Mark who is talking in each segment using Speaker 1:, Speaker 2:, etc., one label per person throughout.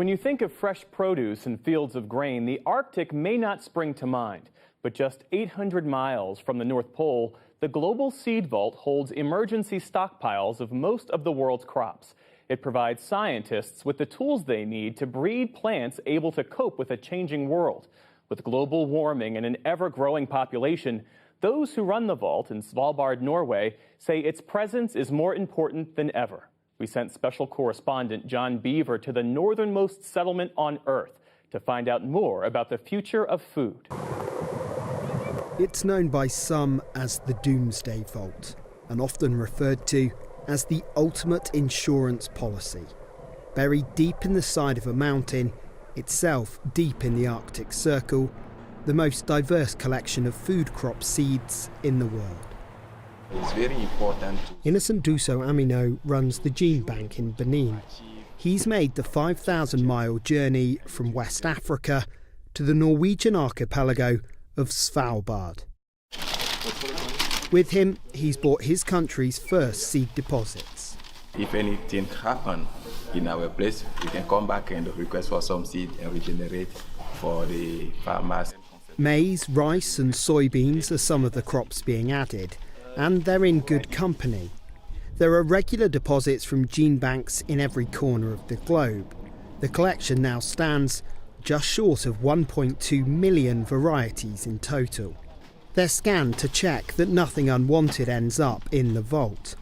Speaker 1: When you think of fresh produce and fields of grain, the Arctic may not spring to mind. But just 800 miles from the North Pole, the Global Seed Vault holds emergency stockpiles of most of the world's crops. It provides scientists with the tools they need to breed plants able to cope with a changing world. With global warming and an ever-growing population, those who run the vault in Svalbard, Norway, say its presence is more important than ever. We sent special correspondent John Beaver to the northernmost settlement on Earth to find out more about the future of food.
Speaker 2: It's known by some as the Doomsday Vault, and often referred to as the ultimate insurance policy. Buried deep in the side of a mountain, itself deep in the Arctic Circle, the most diverse collection of food crop seeds in the world.
Speaker 3: It's very important.
Speaker 2: Innocent Duso Amino runs the Gene Bank in Benin. He's made the 5,000-mile journey from West Africa to the Norwegian archipelago of Svalbard. With him, he's bought his country's first seed deposits.
Speaker 3: If anything happens in our place, we can come back and request for some seed and regenerate for the farmers.
Speaker 2: Maize, rice and soybeans are some of the crops being added, and they're in good company. There are regular deposits from gene banks in every corner of the globe. The collection now stands just short of 1.2 million varieties in total. They're scanned to check that nothing unwanted ends up in the vault.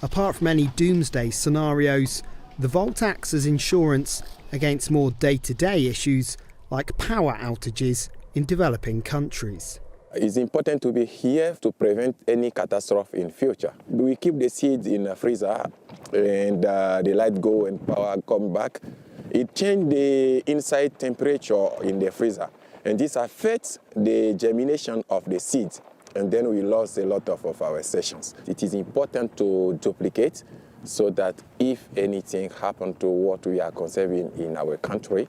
Speaker 2: Apart from any doomsday scenarios, the vault acts as insurance against more day-to-day issues like power outages in developing countries.
Speaker 3: It's important to be here to prevent any catastrophe in future. We keep the seeds in a freezer and the light go and power come back. It changes the inside temperature in the freezer, and this affects the germination of the seeds, and then we lost a lot of our sessions. It is important to duplicate so that if anything happens to what we are conserving in our country,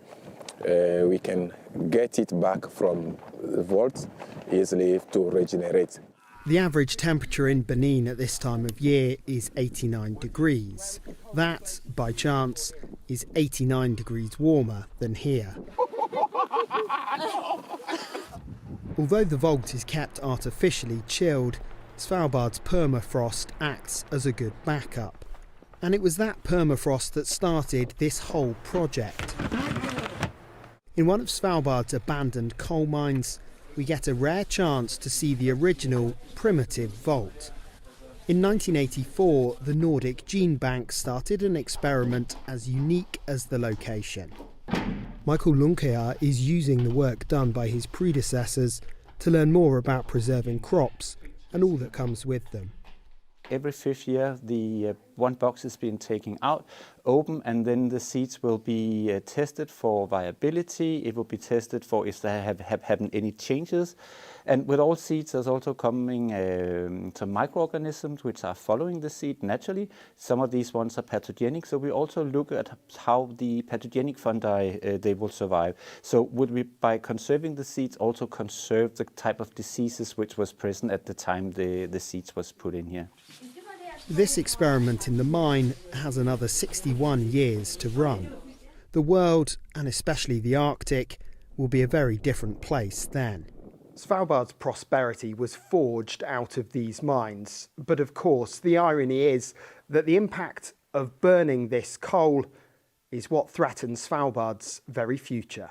Speaker 3: we can get it back from the vault easily to regenerate.
Speaker 2: The average temperature in Benin at this time of year is 89 degrees. That, by chance, is 89 degrees warmer than here. Although the vault is kept artificially chilled, Svalbard's permafrost acts as a good backup. And it was that permafrost that started this whole project. In one of Svalbard's abandoned coal mines, we get a rare chance to see the original primitive vault. In 1984, the Nordic Gene Bank started an experiment as unique as the location. Michael Lundkjær is using the work done by his predecessors to learn more about preserving crops and all that comes with them.
Speaker 4: Every 5th year, the one box is being taken out, open, and then the seeds will be tested for viability. It will be tested for if there have happened any changes. And with all seeds, there's also coming some microorganisms which are following the seed naturally. Some of these ones are pathogenic, so we also look at how the pathogenic fungi they will survive. So would we, by conserving the seeds, also conserve the type of diseases which was present at the time the seeds was put in here?
Speaker 2: This experiment in the mine has another 61 years to run. The world, and especially the Arctic, will be a very different place then. Svalbard's prosperity was forged out of these mines, but of course the irony is that the impact of burning this coal is what threatens Svalbard's very future.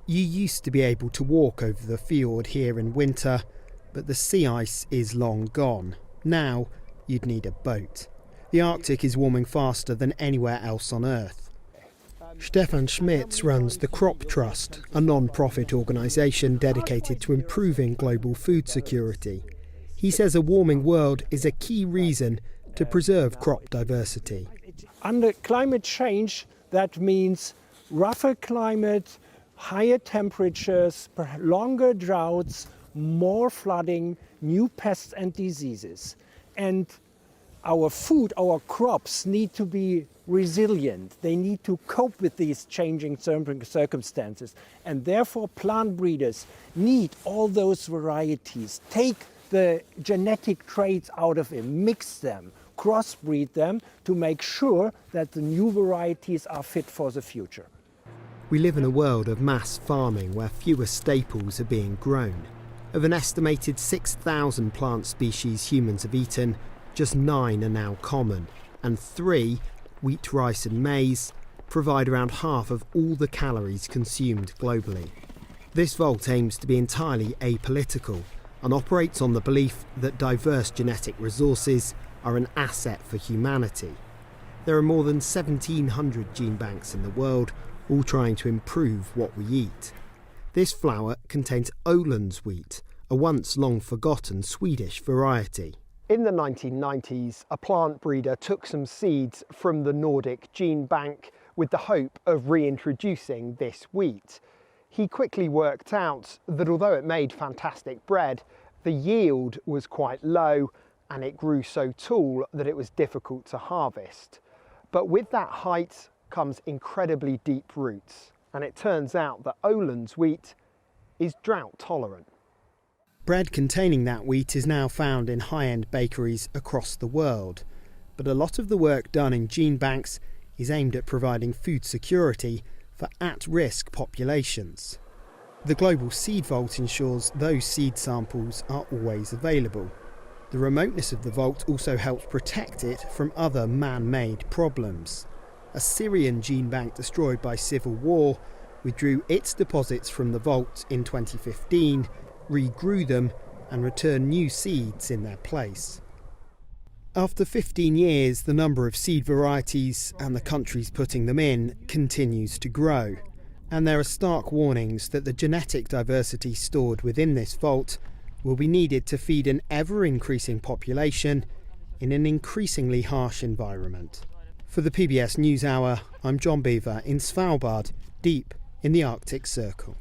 Speaker 2: You used to be able to walk over the fjord here in winter, but the sea ice is long gone. Now you'd need a boat. The Arctic is warming faster than anywhere else on Earth. Stefan Schmitz runs the Crop Trust, a non-profit organisation dedicated to improving global food security. He says a warming world is a key reason to preserve crop diversity.
Speaker 5: Under climate change, that means rougher climate, higher temperatures, longer droughts, more flooding, new pests and diseases. And our food, our crops need to be resilient. They need to cope with these changing circumstances. And therefore plant breeders need all those varieties. Take the genetic traits out of them, mix them, crossbreed them to make sure that the new varieties are fit for the future.
Speaker 2: We live in a world of mass farming where fewer staples are being grown. Of an estimated 6,000 plant species humans have eaten, just 9 are now common, and 3, wheat, rice and maize, provide around half of all the calories consumed globally. This vault aims to be entirely apolitical and operates on the belief that diverse genetic resources are an asset for humanity. There are more than 1,700 gene banks in the world, all trying to improve what we eat. This flour contains Ölands wheat, a once long forgotten Swedish variety. In the 1990s, a plant breeder took some seeds from the Nordic gene bank with the hope of reintroducing this wheat. He quickly worked out that although it made fantastic bread, the yield was quite low and it grew so tall that it was difficult to harvest. But with that height comes incredibly deep roots, and it turns out that Ölands wheat is drought tolerant. Bread containing that wheat is now found in high-end bakeries across the world, but a lot of the work done in gene banks is aimed at providing food security for at-risk populations. The Global Seed Vault ensures those seed samples are always available. The remoteness of the vault also helps protect it from other man-made problems. A Syrian gene bank destroyed by civil war withdrew its deposits from the vault in 2015, regrew them and returned new seeds in their place. After 15 years, the number of seed varieties and the countries putting them in continues to grow, and there are stark warnings that the genetic diversity stored within this vault will be needed to feed an ever-increasing population in an increasingly harsh environment. For the PBS NewsHour, I'm John Beaver in Svalbard, deep in the Arctic Circle.